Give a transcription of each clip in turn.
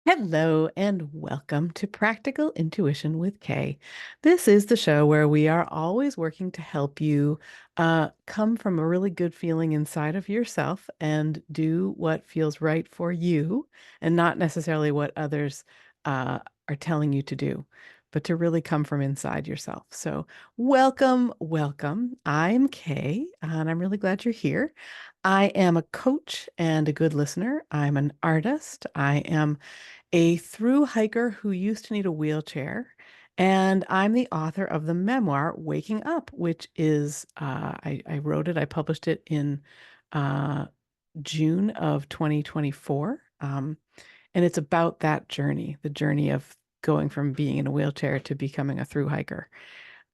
Hello and welcome to Practical Intuition with Kay. This is the show where we are always working to help you come from a really good feeling inside of yourself and do what feels right for you and not necessarily what others uh, are telling you to do, but to really come from inside yourself. So, welcome, welcome. I'm Kay and I'm really glad you're here. I am a coach and a good listener. I'm an artist. I am a through hiker who used to need a wheelchair. And I'm the author of the memoir Waking Up, which is, I wrote it, I published it in uh, June of 2024. And it's about that journey, the journey of going from being in a wheelchair to becoming a through hiker.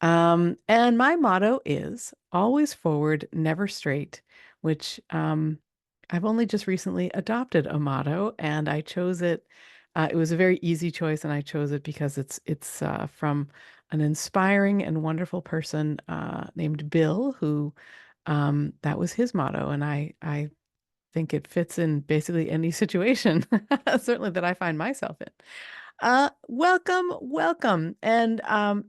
And my motto is always forward, never straight, which I've only just recently adopted a motto, and I chose it. It was a very easy choice, and I chose it because it's from an inspiring and wonderful person named Bill, who that was his motto, and I think it fits in basically any situation, certainly that I find myself in. Welcome, welcome. And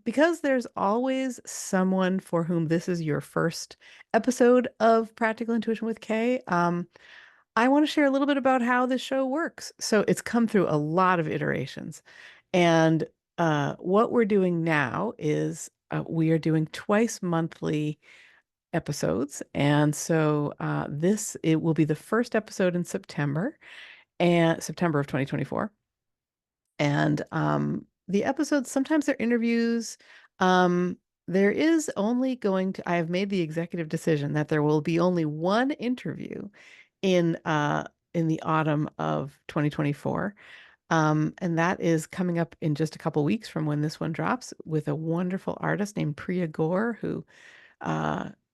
because there's always someone for whom this is your first episode of Practical Intuition with Kay, I want to share a little bit about how this show works. So it's come through a lot of iterations. And what we're doing now is we are doing twice monthly episodes. And so it will be the first episode in September and September of 2024. And the episodes, sometimes they're interviews. There is only going to, I have made the executive decision that there will be only one interview in in the autumn of 2024. And that is coming up in just a couple weeks from when this one drops with a wonderful artist named Priya Gore, who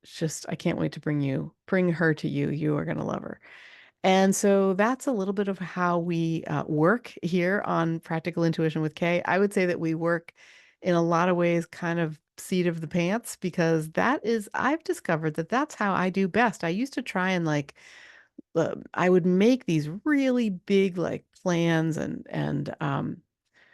just I can't wait to bring her to you. You are going to love her. And so that's a little bit of how we work here on Practical Intuition with Kay. I would say that we work in a lot of ways kind of seat of the pants because I've discovered that that's how I do best. I used to try and I would make these really big like plans and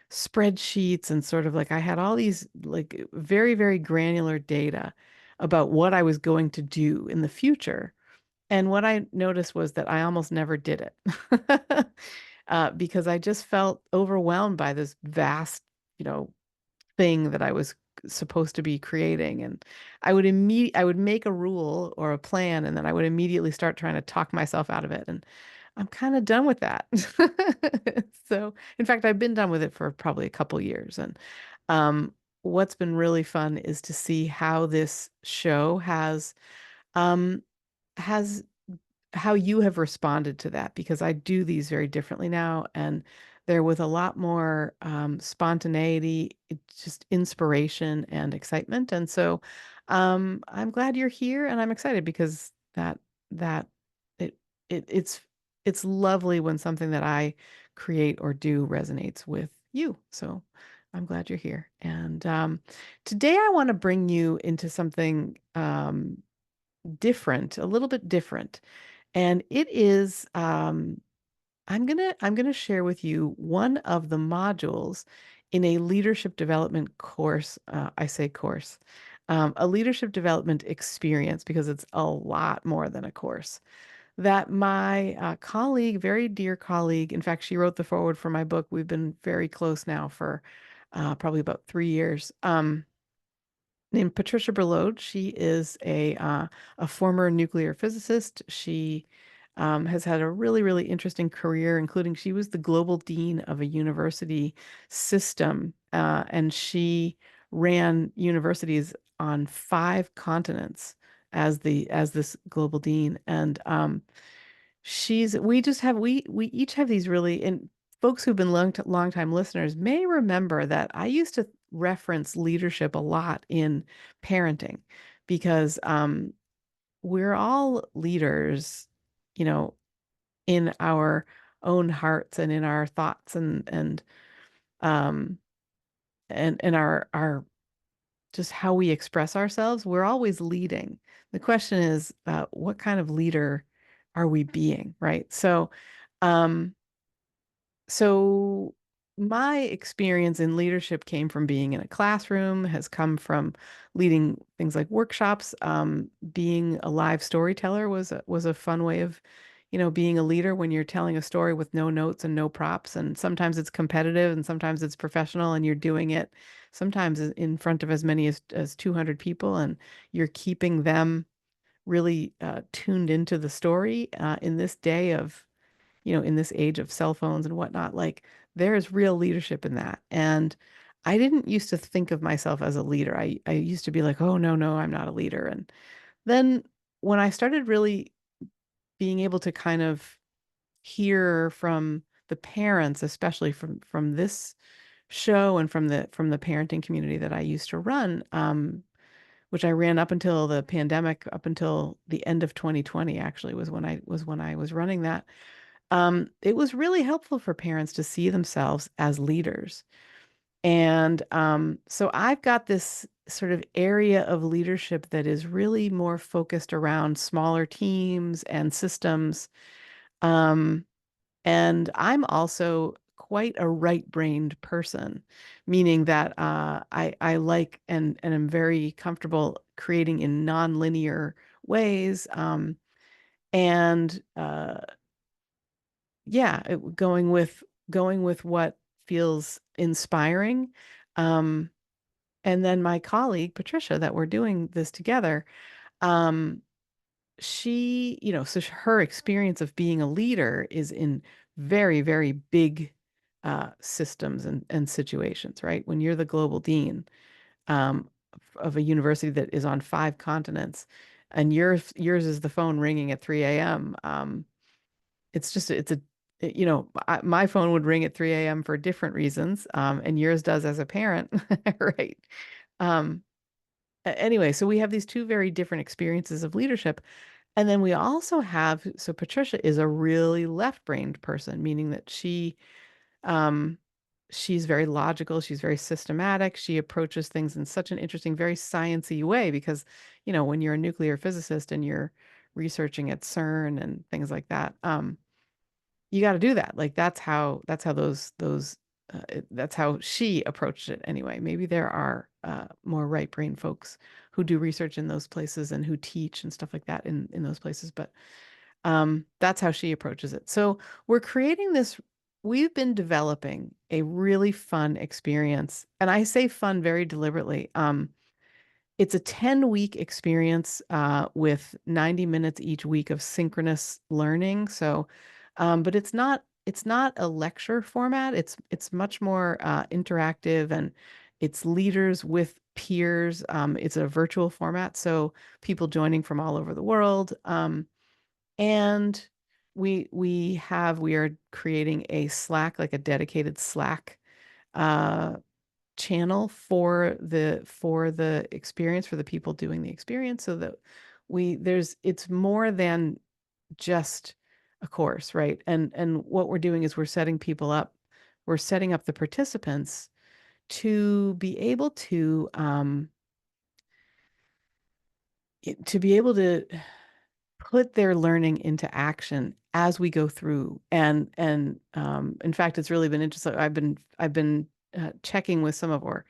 spreadsheets and sort of like I had all these like very, very granular data about what I was going to do in the future. And what I noticed was that I almost never did it because I just felt overwhelmed by this vast, you know, thing that I was supposed to be creating. And I would make a rule or a plan, and then I would immediately start trying to talk myself out of it. And I'm kind of done with that. So, in fact, I've been done with it for probably a couple years. And um, what's been really fun is to see how this show um, has how you have responded to that because I do these very differently now and they're with a lot more spontaneity, just inspiration and excitement. And so I'm glad you're here and I'm excited because that it, it's lovely when something that I create or do resonates with you. So I'm glad you're here. And today I want to bring you into something different, a little bit different. And it is, I'm gonna share with you one of the modules in a leadership development course. I say course, a leadership development experience because it's a lot more than a course. That my colleague, very dear colleague, in fact, she wrote the foreword for my book. We've been very close now for probably about 3 years. Named Patricia Berlode. She is a former nuclear physicist. She has had a really, really interesting career, including she was the global dean of a university system, and she ran universities on 5 continents as this global dean. And we just have we each have these really and folks who've been long time listeners may remember that I used to reference leadership a lot in parenting because we're all leaders, you know, in our own hearts and in our thoughts um and our just how we express ourselves. We're always leading. The question is, what kind of leader are we being, right? So, um, So my experience in leadership came from being in a classroom, has come from leading things like workshops. Being a live storyteller was a fun way of, being a leader when you're telling a story with no notes and no props. And sometimes it's competitive and sometimes it's professional and you're doing it sometimes in front of as many as 200 people and you're keeping them really tuned into the story in this day of in this age of cell phones and whatnot, like there is real leadership in that. And I didn't used to think of myself as a leader. I used to be like, oh, no, no, I'm not a leader. And then when I started really being able to kind of hear from the parents, especially from this show and from the parenting community that I used to run, which I ran up until the pandemic, up until the end of 2020, actually was running that. It was really helpful for parents to see themselves as leaders. And so I've got this sort of area of leadership that is really more focused around smaller teams and systems. Um, and I'm also quite a right-brained person, meaning that I like and am very comfortable creating in nonlinear ways. And yeah, going with what feels inspiring. Um, and then my colleague Patricia, that we're doing this together, um, she, so her experience of being a leader is in very, very big systems and situations, right? When you're the global dean of a university that is on 5 continents, and yours is the phone ringing at 3 a.m. It's just my phone would ring at 3 a.m. for different reasons, and yours does as a parent, right? Um, anyway, so we have these two very different experiences of leadership. And then we also have, so Patricia is a really left-brained person, meaning that um, she's very logical, she's very systematic, she approaches things in such an interesting, very sciencey way because, when you're a nuclear physicist and you're researching at CERN and things like that, you got to do that. Like that's how that's how she approached it anyway. Maybe there are more right brain folks who do research in those places and who teach and stuff like that in those places, but that's how she approaches it. So we're creating this. We've been developing a really fun experience, and I say fun very deliberately. It's a 10-week experience with 90 minutes each week of synchronous learning. So, but it's not a lecture format. It's much more interactive and it's leaders with peers. It's a virtual format, so people joining from all over the world. And we are creating a Slack, like a dedicated Slack uh, channel for the experience for the people doing the experience so that it's more than just a course, right? And what we're doing is we're setting up the participants to be able to put their learning into action as we go through. And in fact, it's really been interesting. I've been checking with some of our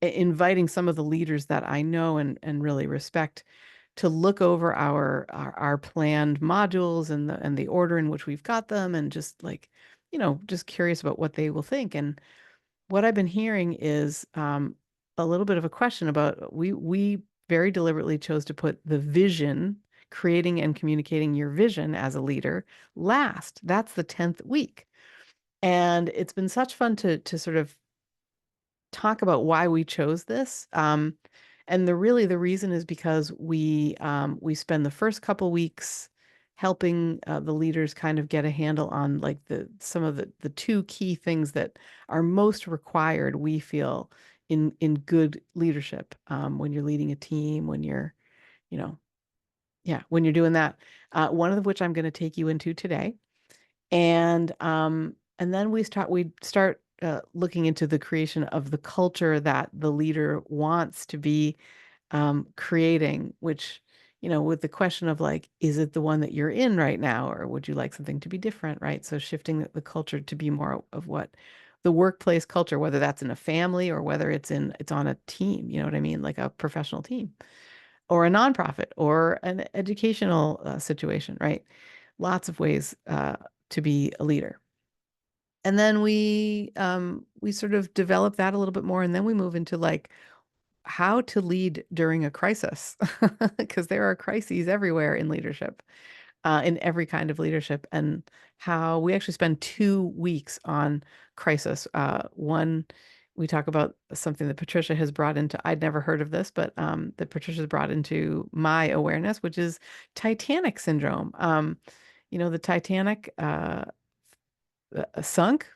inviting some of the leaders that I know and really respect to look over our planned modules and the order in which we've got them and just like, just curious about what they will think. And what I've been hearing is a little bit of a question about we very deliberately chose to put the vision, creating and communicating your vision as a leader last. That's the 10th week. And it's been such fun to sort of talk about why we chose this. And the reason is because we spend the first couple weeks helping the leaders kind of get a handle on like some of the two key things that are most required, we feel, in good leadership when you're leading a team, when you're, you know, yeah, when you're doing that. One of which I'm going to take you into today. And then we start looking into the creation of the culture that the leader wants to be creating, which with the question of like, is it the one that you're in right now, or would you like something to be different, right? So shifting the culture to be more of what the workplace culture, whether that's in a family or whether it's on a team, you know what I mean? Like a professional team or a nonprofit or an educational situation, right? Lots of ways to be a leader. And then we sort of develop that a little bit more, and then we move into like how to lead during a crisis, because there are crises everywhere in leadership, in every kind of leadership, and how we actually spend 2 weeks on crisis. One, we talk about something that Patricia has brought into, I'd never heard of this, but that Patricia's brought into my awareness, which is Titanic syndrome. The Titanic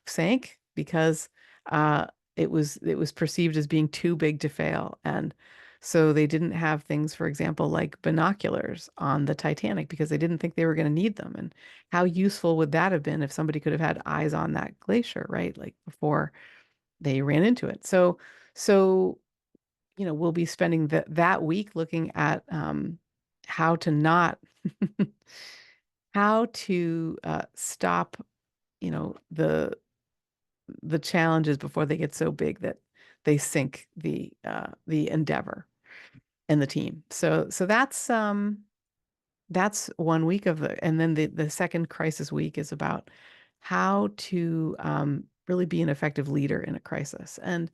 sank because uh, it was perceived as being too big to fail, and so they didn't have things, for example, like binoculars on the Titanic because they didn't think they were going to need them. And how useful would that have been if somebody could have had eyes on that glacier, right? Like before they ran into it. So we'll be spending that week looking at how to not how to stop the challenges before they get so big that they sink the endeavor and the team. So that's 1 week of the, and then the second crisis week is about how to really be an effective leader in a crisis. And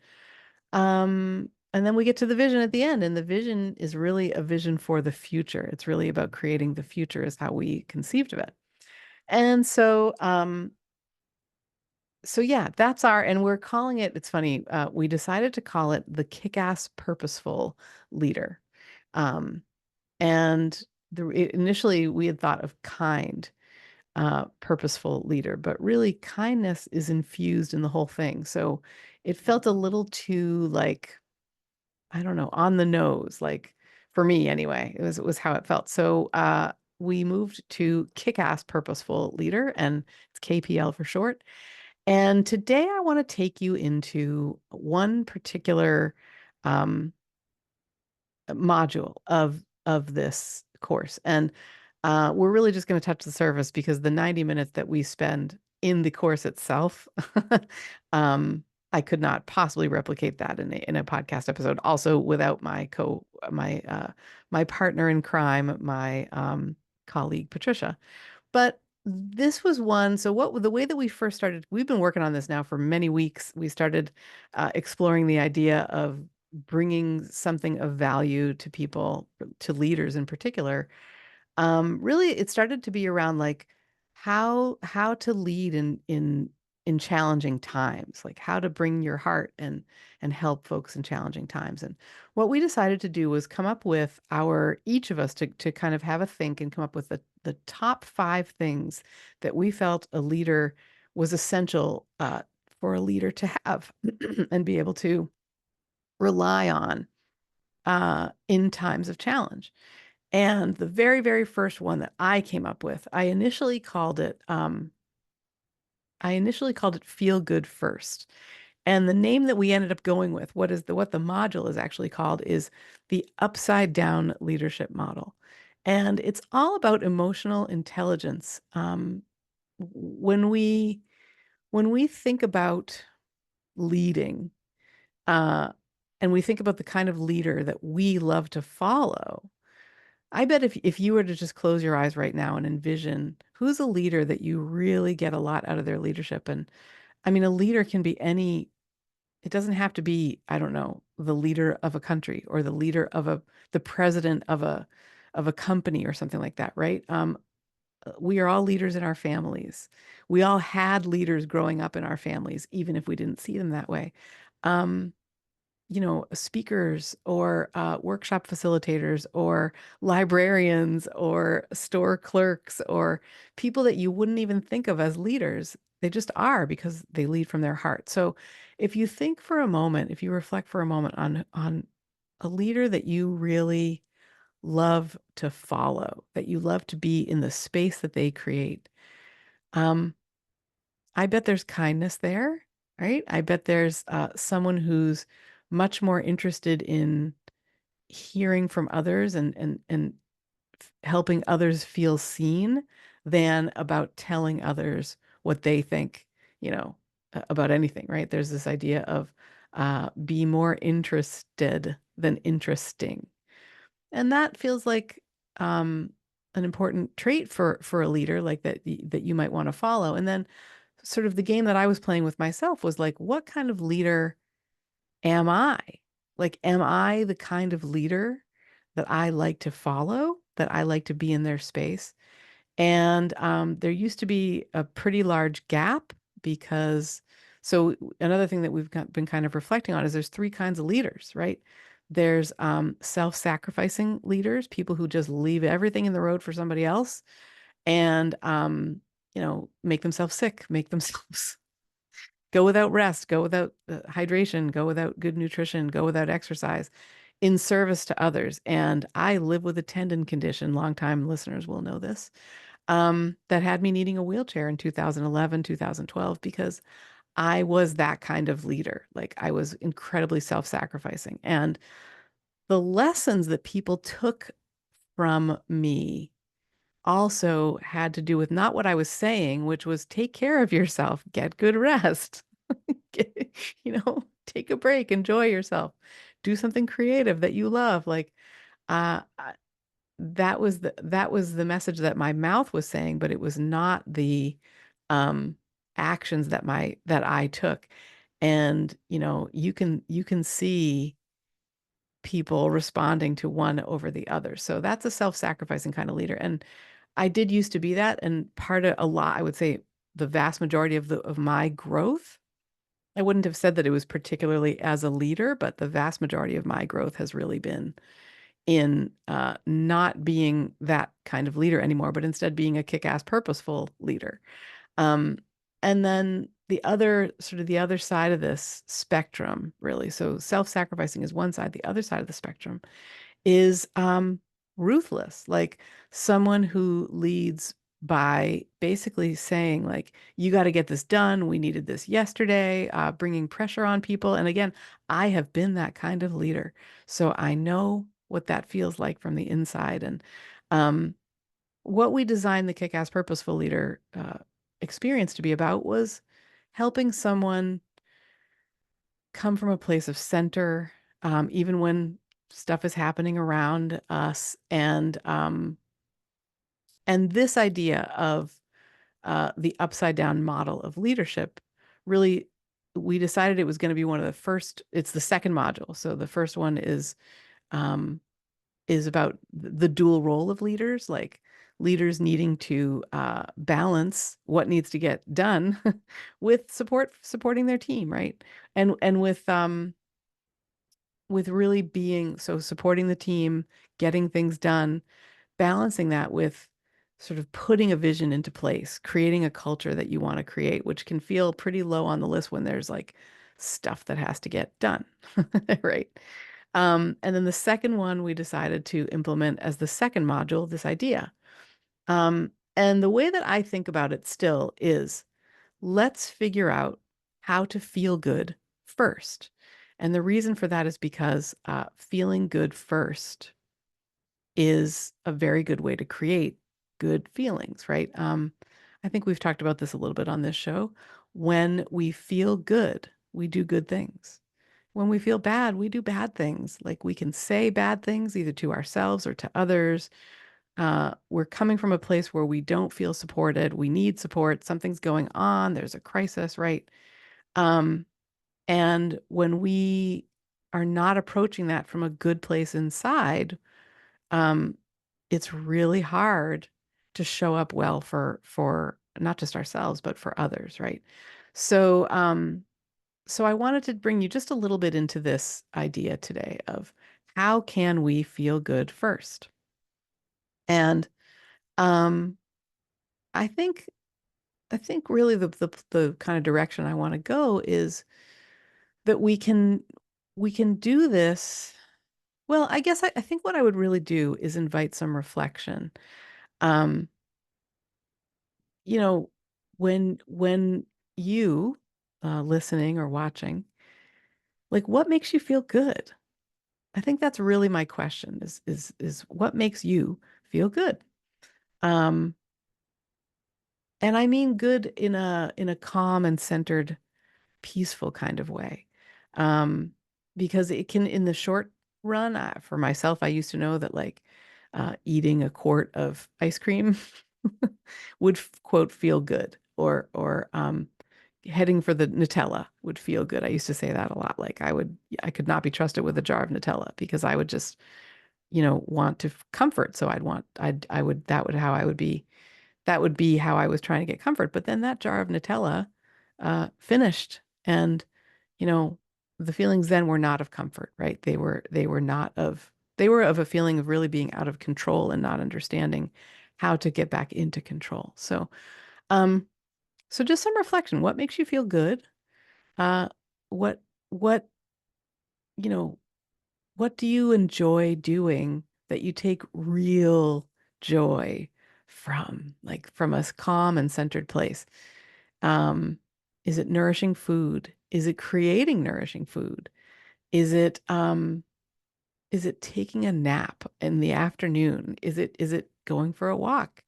then we get to the vision at the end, and the vision is really a vision for the future. It's really about creating the future is how we conceived of it. And so yeah, and we're calling it, it's funny, we decided to call it the Kickass Purposeful Leader. Um, and initially we had thought of kind, purposeful leader, but really kindness is infused in the whole thing. So it felt a little too like, I don't know, on the nose, like for me anyway, it was how it felt. So we moved to Kickass Purposeful Leader, and it's KPL for short. And today I want to take you into one particular um, module of this course. And we're really just going to touch the surface because the 90 minutes that we spend in the course itself, um, I could not possibly replicate that in a podcast episode. Also, without my partner in crime, my colleague Patricia. But this was one. So the way that we first started, we've been working on this now for many weeks. We started exploring the idea of bringing something of value to people, to leaders in particular. Really, it started to be around like how to lead in challenging times, like how to bring your heart and help folks in challenging times. And what we decided to do was come up with each of us to kind of have a think and come up with the top 5 things that we felt a leader was essential for a leader to have and be able to rely on in times of challenge. And the very, very first one that I came up with, I initially called it Feel Good First. And the name that we ended up going with, what the module is actually called, is the Upside Down Leadership Model. And it's all about emotional intelligence. When we think about leading, uh, and we think about the kind of leader that we love to follow, I bet if you were to just close your eyes right now and envision who's a leader that you really get a lot out of their leadership. And I mean, a leader can be it doesn't have to be, I don't know, the leader of a country or the president of a company or something like that, right? We are all leaders in our families. We all had leaders growing up in our families, even if we didn't see them that way. Um, Speakers or workshop facilitators or librarians or store clerks or people that you wouldn't even think of as leaders. They just are because they lead from their heart. So if you think for a moment, if you reflect for a moment on a leader that you really love to follow, that you love to be in the space that they create, um, I bet there's kindness there, right? I bet there's someone who's much more interested in hearing from others and helping others feel seen than about telling others what they think, about anything, right? There's this idea of be more interested than interesting. And that feels like an important trait for a leader like that you might want to follow. And then sort of the game that I was playing with myself was like, what kind of leader am I? Like, am I the kind of leader that I like to follow, that I like to be in their space? And there used to be a pretty large gap because, so another thing that been kind of reflecting on is there's three kinds of leaders, right? There's self-sacrificing leaders, people who just leave everything in the road for somebody else and, make themselves sick, make themselves go without rest, go without hydration, go without good nutrition, go without exercise in service to others. And I live with a tendon condition. Longtime listeners will know this. That had me needing a wheelchair in 2011, 2012, because I was that kind of leader. Like I was incredibly self-sacrificing. And the lessons that people took from me also had to do with not what I was saying, which was take care of yourself, get good rest, get, take a break, enjoy yourself, do something creative that you love. Like, uh, that was the message that my mouth was saying, but it was not the um, actions that I took. And you can see people responding to one over the other. So that's a self-sacrificing kind of leader. And I did used to be that, and part of a lot, I would say the vast majority of my growth, I wouldn't have said that it was particularly as a leader, but the vast majority of my growth has really been in not being that kind of leader anymore, but instead being a kick-ass purposeful leader. Um, and then the other side of this spectrum, really. So self-sacrificing is one side. The other side of the spectrum is ruthless, like someone who leads by basically saying like, you got to get this done. We needed this yesterday, bringing pressure on people. And again, I have been that kind of leader. So I know what that feels like from the inside. And um, what we designed the Kick-Ass Purposeful Leader experience to be about was helping someone come from a place of center, even when stuff is happening around us. And this idea of the upside down model of leadership really, we decided it was going to be one of the first, it's the second module. So the first one um, is about the dual role of leaders, like leaders needing to balance what needs to get done with supporting their team, right? And with really being so supporting the team, getting things done, balancing that with sort of putting a vision into place, creating a culture that you want to create, which can feel pretty low on the list when there's like stuff that has to get done, right? And then the second one we decided to implement as the second module, this idea. And the way that I think about it still is let's figure out how to feel good first. And the reason for that is because feeling good first is a very good way to create good feelings, right? I think we've talked about this a little bit on this show. When we feel good, we do good things. When we feel bad, we do bad things. Like we can say bad things either to ourselves or to others. We're coming from a place where we don't feel supported. We need support. Something's going on. There's a crisis, right? Um, and when we are not approaching that from a good place inside, um, it's really hard to show up well for not just ourselves, but for others, right? So, so I wanted to bring you just a little bit into this idea today of how can we feel good first? And um, I think I think really the kind of direction I want to go is that we can do this. Well, I guess I think what I would really do is invite some reflection. Um, you know, when you listening or watching, like what makes you feel good? I think that's really my question is what makes you feel good. Um, and I mean good in a calm and centered, peaceful kind of way. Um, because it can, in the short run, for myself, I used to know that like eating a quart of ice cream would quote feel good, or heading for the Nutella would feel good. I used to say that a lot. Like I could not be trusted with a jar of Nutella because I would just, want to comfort. So I would, that would be how I was trying to get comfort. But then that jar of Nutella finished, and you know, the feelings then were not of comfort, right? They were of a feeling of really being out of control and not understanding how to get back into control. Um, so just some reflection. What makes you feel good? Uh, what what you know what do you enjoy doing that you take real joy from, like from a calm and centered place? Um, is it nourishing food? Is it creating nourishing food? Is it um, is it taking a nap in the afternoon? Is it going for a walk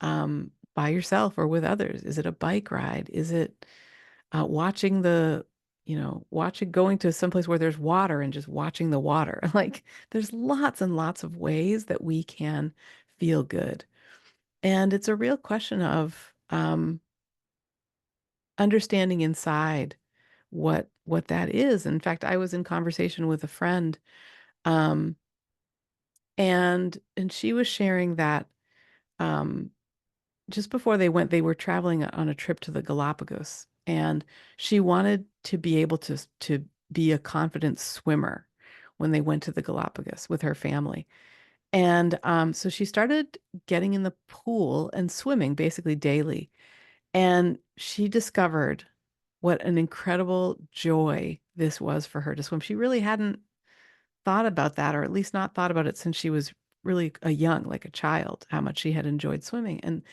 by yourself or with others? Is it a bike ride? Is it watching watching, going to someplace where there's water and just watching the water? Like there's lots and lots of ways that we can feel good. And it's a real question of understanding inside what that is. In fact, I was in conversation with a friend, um, and she was sharing that um, just before they went, they were traveling on a trip to the Galapagos, and she wanted to be able to be a confident swimmer when they went to the Galapagos with her family. And so she started getting in the pool and swimming basically daily. And she discovered what an incredible joy this was for her to swim. She really hadn't thought about that, or at least not thought about it since she was really a young, like a child, how much she had enjoyed swimming.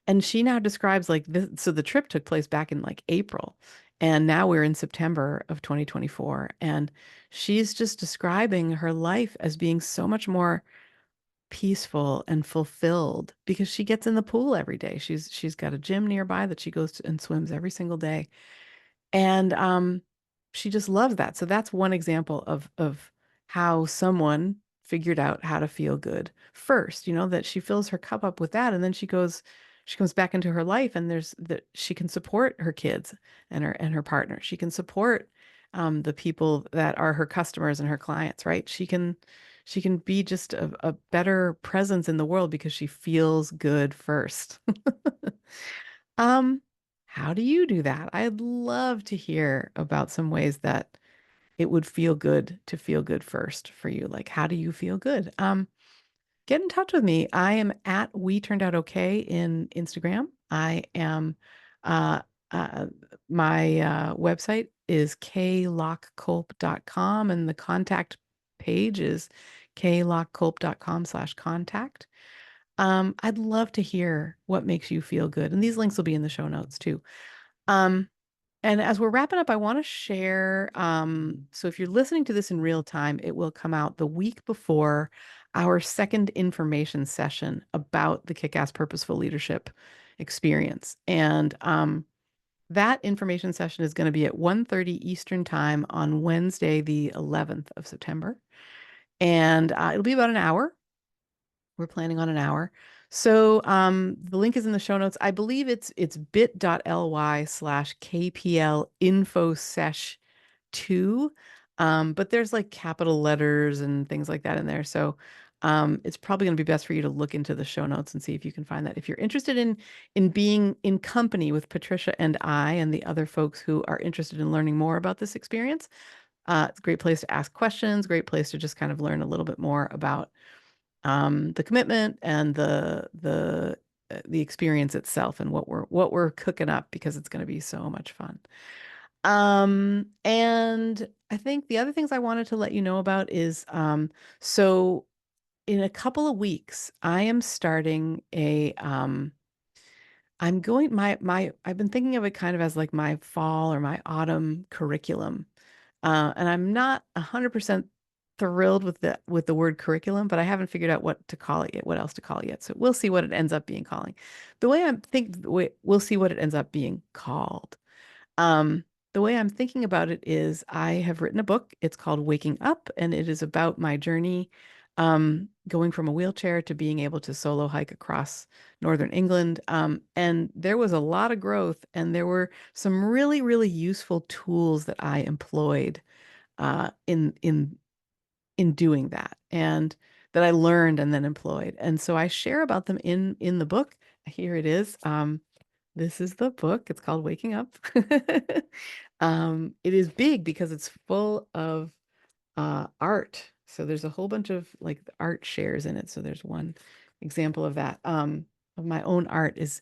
And she now describes like this. So the trip took place back in like April, and now we're in September of 2024. And she's just describing her life as being so much more peaceful and fulfilled because she gets in the pool every day. She's got a gym nearby that she goes to and swims every single day. And she just loves that. So that's one example of how someone figured out how to feel good first, that she fills her cup up with that, and then she comes back into her life, and there's that she can support her kids and her partner. She can support the people that are her customers and her clients, right? She can be just a better presence in the world because she feels good first. Um, how do you do that? I'd love to hear about some ways that it would feel good to feel good first for you. Like, how do you feel good? Get in touch with me. I am at We Turned Out Okay in Instagram. I am, uh, uh, my website is klockculp.com, and the contact page is klockculp.com/contact. I'd love to hear what makes you feel good. And these links will be in the show notes too. Um, and as we're wrapping up, I want to share. So if you're listening to this in real time, it will come out the week before our second information session about the Kickass Purposeful Leadership experience. And that information session is going to be at 1:30 Eastern Time on Wednesday, the 11th of September. And it'll be about an hour. We're planning on an hour. So the link is in the show notes. I believe it's bit.ly/KPL info sesh 2. But there's like capital letters and things like that in there. So it's probably going to be best for you to look into the show notes and see if you can find that. If you're interested in being in company with Patricia and I and the other folks who are interested in learning more about this experience, it's a great place to ask questions, great place to just kind of learn a little bit more about the commitment and the experience itself and what we're cooking up, because it's going to be so much fun. And I think the other things I wanted to let you know about is so in a couple of weeks, I am starting I'm going my I've been thinking of it kind of as like my fall or my autumn curriculum. And I'm not 100% thrilled with the word curriculum, but I haven't figured out what to call it yet, what else to call it yet. So we'll see what it ends up being calling. We'll see what it ends up being called. Um, the way I'm thinking about it is I have written a book. It's called Waking Up, and it is about my journey going from a wheelchair to being able to solo hike across northern England. And there was a lot of growth, and there were some really, really useful tools that I employed in doing that, and that I learned and then employed. And so I share about them in the book. Here it is. This is the book. It's called Waking Up. It is big because it's full of art. So there's a whole bunch of like the art shares in it. So there's one example of that. Of my own art is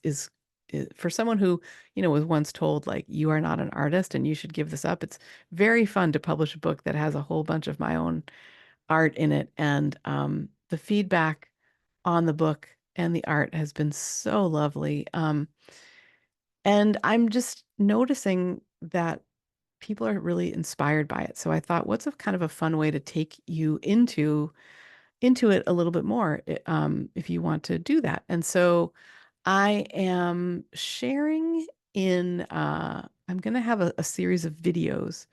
for someone who, was once told like you are not an artist and you should give this up. It's very fun to publish a book that has a whole bunch of my own art in it. And the feedback on the book and the art has been so lovely. And I'm just noticing that people are really inspired by it. So I thought, what's a kind of a fun way to take you into it a little bit more, if you want to do that. And so I am sharing I'm going to have a series of videos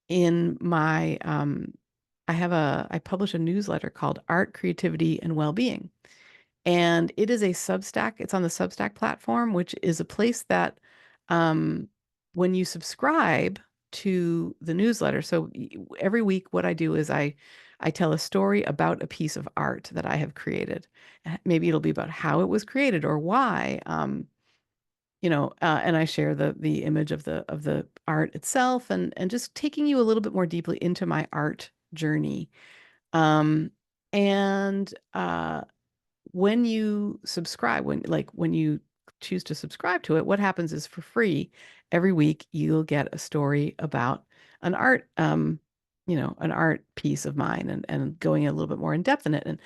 in my, I publish a newsletter called Art, Creativity, and Wellbeing. And it is a Substack. It's on the Substack platform, which is a place that um, when you subscribe to the newsletter, so every week what I do is I tell a story about a piece of art that I have created. Maybe it'll be about how it was created or why. And I share the image of the art itself, and just taking you a little bit more deeply into my art journey. Um, and when you subscribe, when you choose to subscribe to it, what happens is for free, every week you'll get a story about an art, an art piece of mine, and going a little bit more in depth in it. And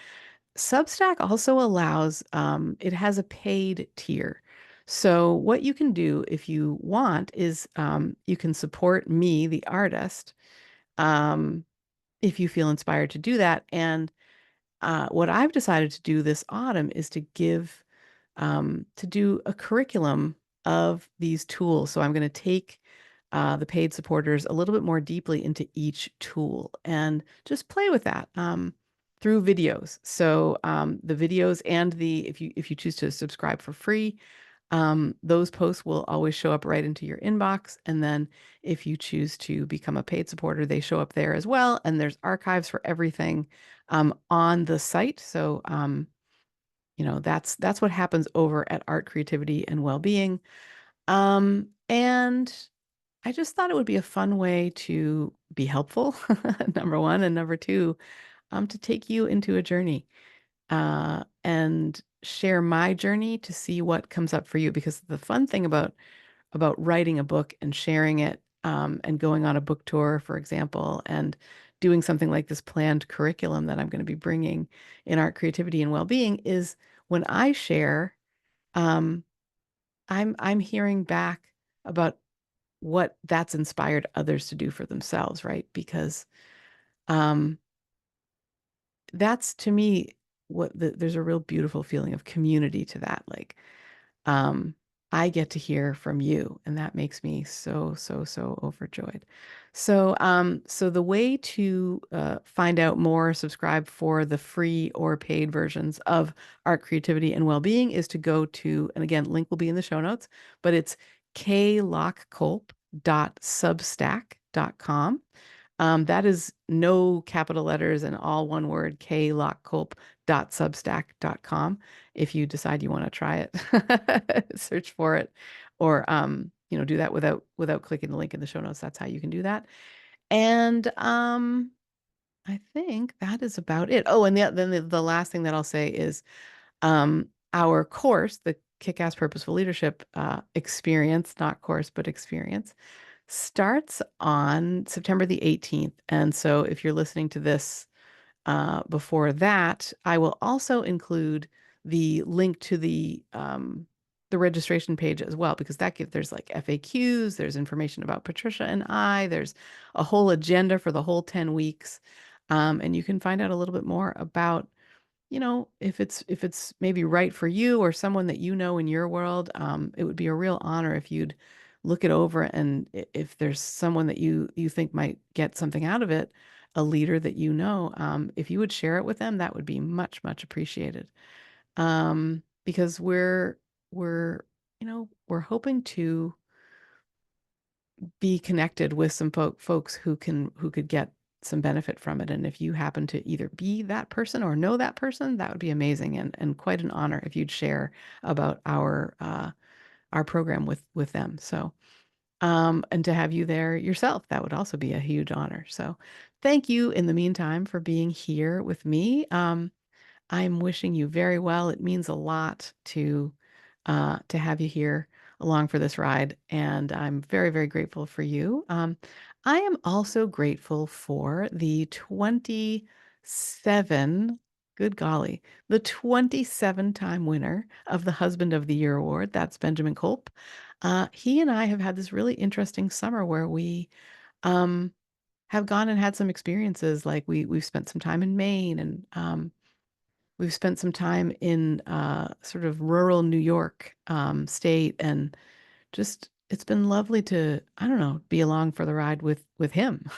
Substack also allows, it has a paid tier. So what you can do if you want is you can support me, the artist, um, if you feel inspired to do that. And what I've decided to do this autumn is to do a curriculum of these tools. So I'm going to take the paid supporters a little bit more deeply into each tool and just play with that through videos. So the videos and if you choose to subscribe for free, those posts will always show up right into your inbox. And then if you choose to become a paid supporter, they show up there as well. And there's archives for everything on the site. So, that's what happens over at Art, Creativity, and Wellbeing. And I just thought it would be a fun way to be helpful, number one, and number two, to take you into a journey and share my journey to see what comes up for you. Because the fun thing about writing a book and sharing it, and going on a book tour, for example, and doing something like this planned curriculum that I'm going to be bringing in Art, Creativity, and Wellbeing is when I share, um, I'm hearing back about what that's inspired others to do for themselves, right? Because um, that's to me there's a real beautiful feeling of community to that. Like, um, I get to hear from you, and that makes me so, so, so overjoyed. So the way to find out more, subscribe for the free or paid versions of Art, Creativity, and Wellbeing is to go to, and again, link will be in the show notes, but it's klockculp.substack.com. That is no capital letters and all one word, klockculp.substack.com. If you decide you want to try it, search for it, or do that without clicking the link in the show notes. That's how you can do that. And I think that is about it. Oh, and then the last thing that I'll say is our course, the Kickass Purposeful Leadership experience, not course, but experience, starts on September the 18th. And so if you're listening to this before that, I will also include the link to the registration page as well, because there's like FAQs, there's information about Patricia and there's a whole agenda for the whole 10 weeks. And you can find out a little bit more about, if it's maybe right for you or someone that you know in your world. It would be a real honor if you'd look it over, and if there's someone that you think might get something out of it, a leader that you know, if you would share it with them, that would be much, much appreciated. Because we're we're hoping to be connected with some folks who could get some benefit from it. And if you happen to either be that person or know that person, that would be amazing, and quite an honor if you'd share about our program with them. So and to have you there yourself, that would also be a huge honor. So thank you in the meantime for being here with me. I'm wishing you very well. It means a lot to have you here along for this ride, and I'm very, very grateful for you. I am also grateful for the 27, good golly, the 27-time winner of the Husband of the Year award. That's Benjamin Kolp. He and I have had this really interesting summer where we um, have gone and had some experiences. Like we've spent some time in Maine, and we've spent some time in sort of rural New York state, and just it's been lovely to, I don't know, be along for the ride with him.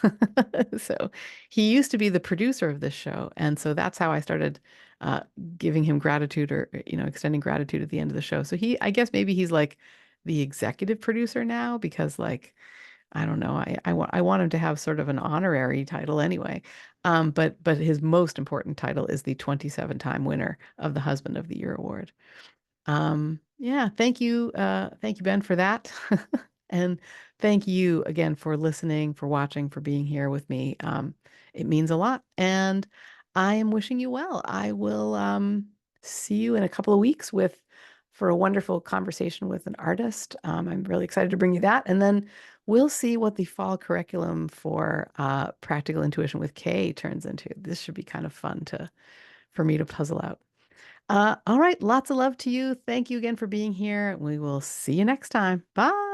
So he used to be the producer of this show, and so that's how I started uh, giving him gratitude, or extending gratitude at the end of the show. So I guess maybe he's like the executive producer now, because like I don't know. I want him to have sort of an honorary title anyway. But his most important title is the 27-time winner of the Husband of the Year award. Yeah, thank you, Ben, for that. And thank you again for listening, for watching, for being here with me. It means a lot, and I am wishing you well. I will see you in a couple of weeks with for a wonderful conversation with an artist. I'm really excited to bring you that, and then we'll see what the fall curriculum for Practical Intuition with Kay turns into. This should be kind of fun to for me to puzzle out. All right. Lots of love to you. Thank you again for being here. We will see you next time. Bye.